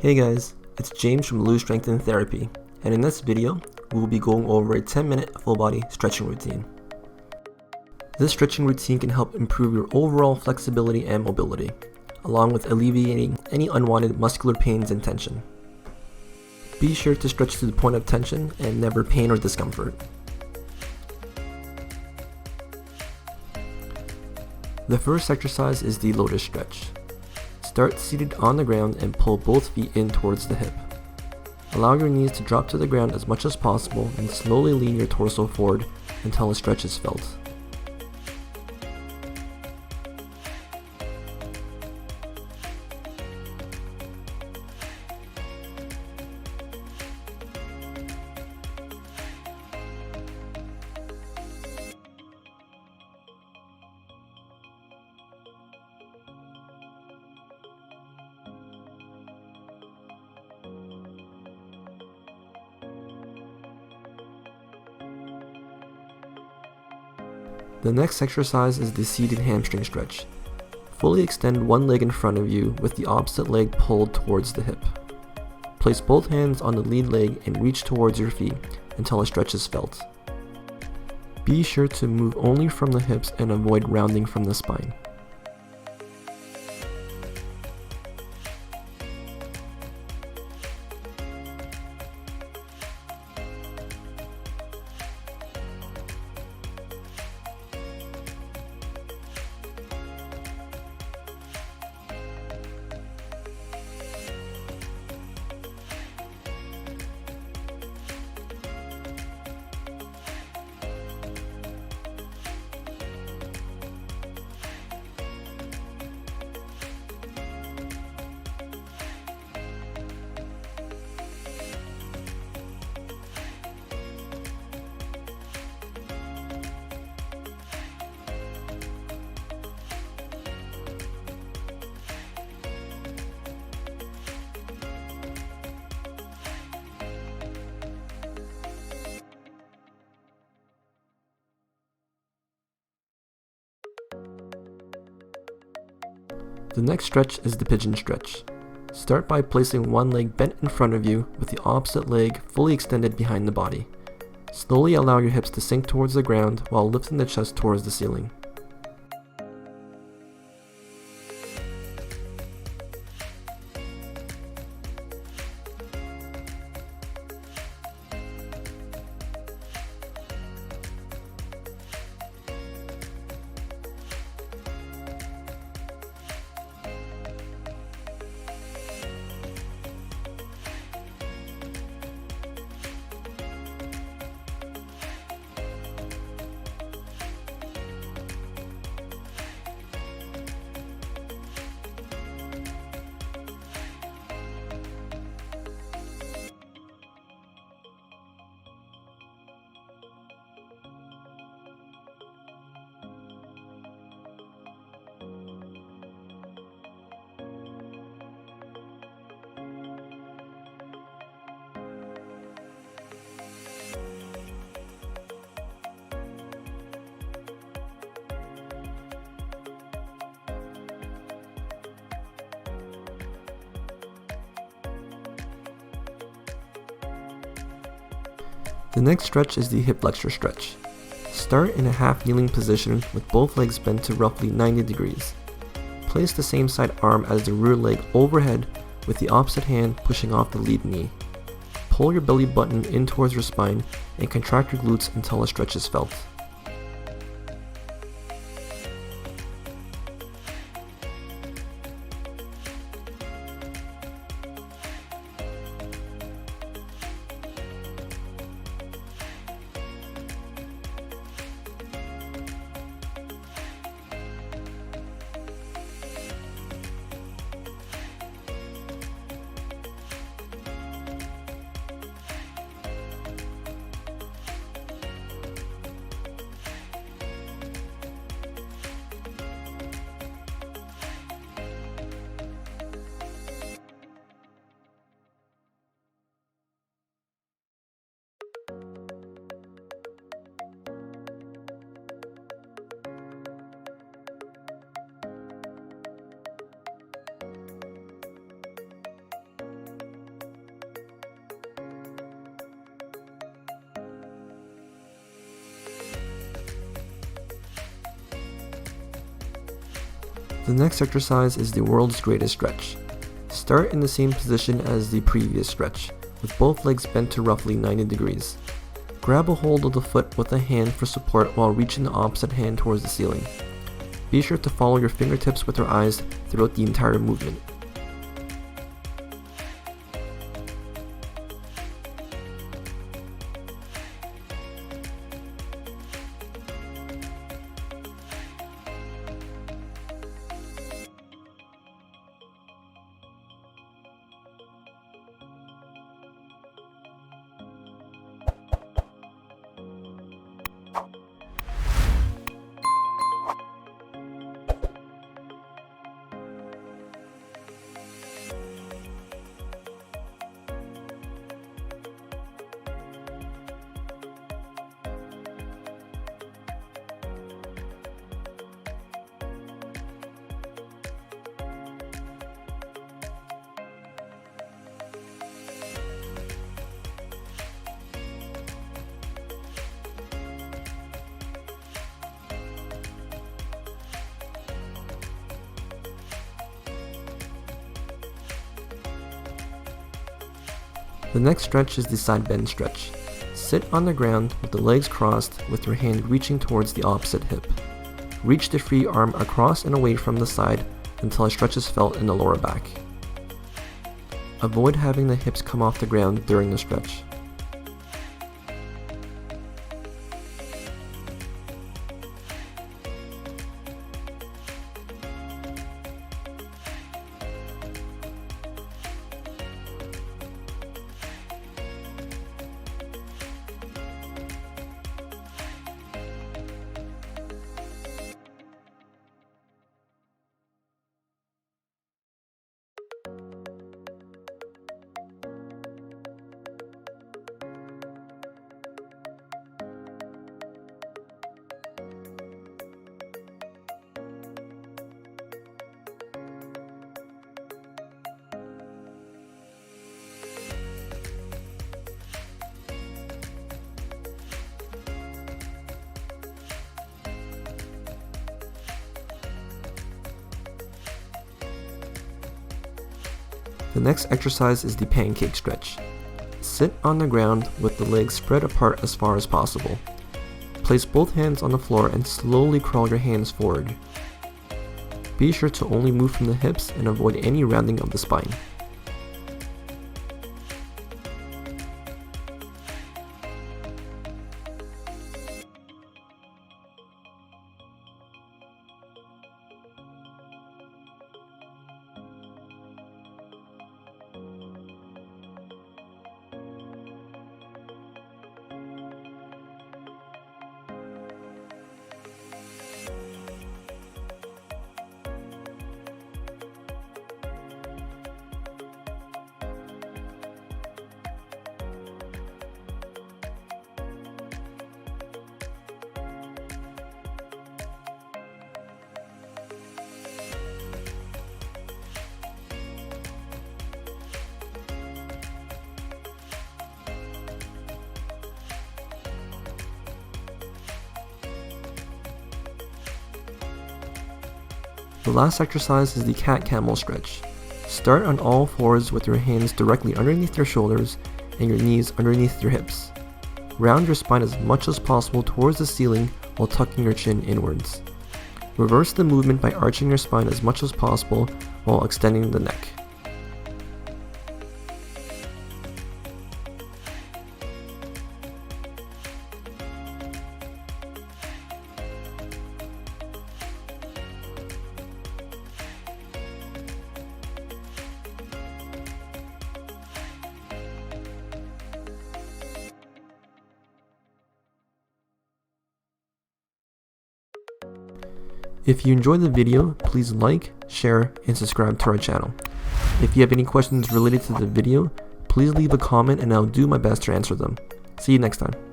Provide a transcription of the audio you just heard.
Hey guys, it's James from Lotus Strength and Therapy, and in this video, we will be going over a 10-minute full body stretching routine. This stretching routine can help improve your overall flexibility and mobility, along with alleviating any unwanted muscular pains and tension. Be sure to stretch to the point of tension and never pain or discomfort. The first exercise is the Lotus Stretch. Start seated on the ground and pull both feet in towards the hip. Allow your knees to drop to the ground as much as possible and slowly lean your torso forward until a stretch is felt. The next exercise is the seated hamstring stretch. Fully extend one leg in front of you with the opposite leg pulled towards the hip. Place both hands on the lead leg and reach towards your feet until a stretch is felt. Be sure to move only from the hips and avoid rounding from the spine. The next stretch is the Pigeon Stretch. Start by placing one leg bent in front of you with the opposite leg fully extended behind the body. Slowly allow your hips to sink towards the ground while lifting the chest towards the ceiling. The next stretch is the hip flexor stretch. Start in a half kneeling position with both legs bent to roughly 90 degrees. Place the same side arm as the rear leg overhead with the opposite hand pushing off the lead knee. Pull your belly button in towards your spine and contract your glutes until a stretch is felt. The next exercise is the world's greatest stretch. Start in the same position as the previous stretch, with both legs bent to roughly 90 degrees. Grab a hold of the foot with a hand for support while reaching the opposite hand towards the ceiling. Be sure to follow your fingertips with your eyes throughout the entire movement. The next stretch is the side bend stretch. Sit on the ground with the legs crossed with your hand reaching towards the opposite hip. Reach the free arm across and away from the side until a stretch is felt in the lower back. Avoid having the hips come off the ground during the stretch. The next exercise is the pancake stretch. Sit on the ground with the legs spread apart as far as possible. Place both hands on the floor and slowly crawl your hands forward. Be sure to only move from the hips and avoid any rounding of the spine. The last exercise is the Camel Stretch. Start on all fours with your hands directly underneath your shoulders and your knees underneath your hips. Round your spine as much as possible towards the ceiling while tucking your chin inwards. Reverse the movement by arching your spine as much as possible while extending the neck. If you enjoyed the video, please like, share, and subscribe to our channel. If you have any questions related to the video, please leave a comment and I'll do my best to answer them. See you next time.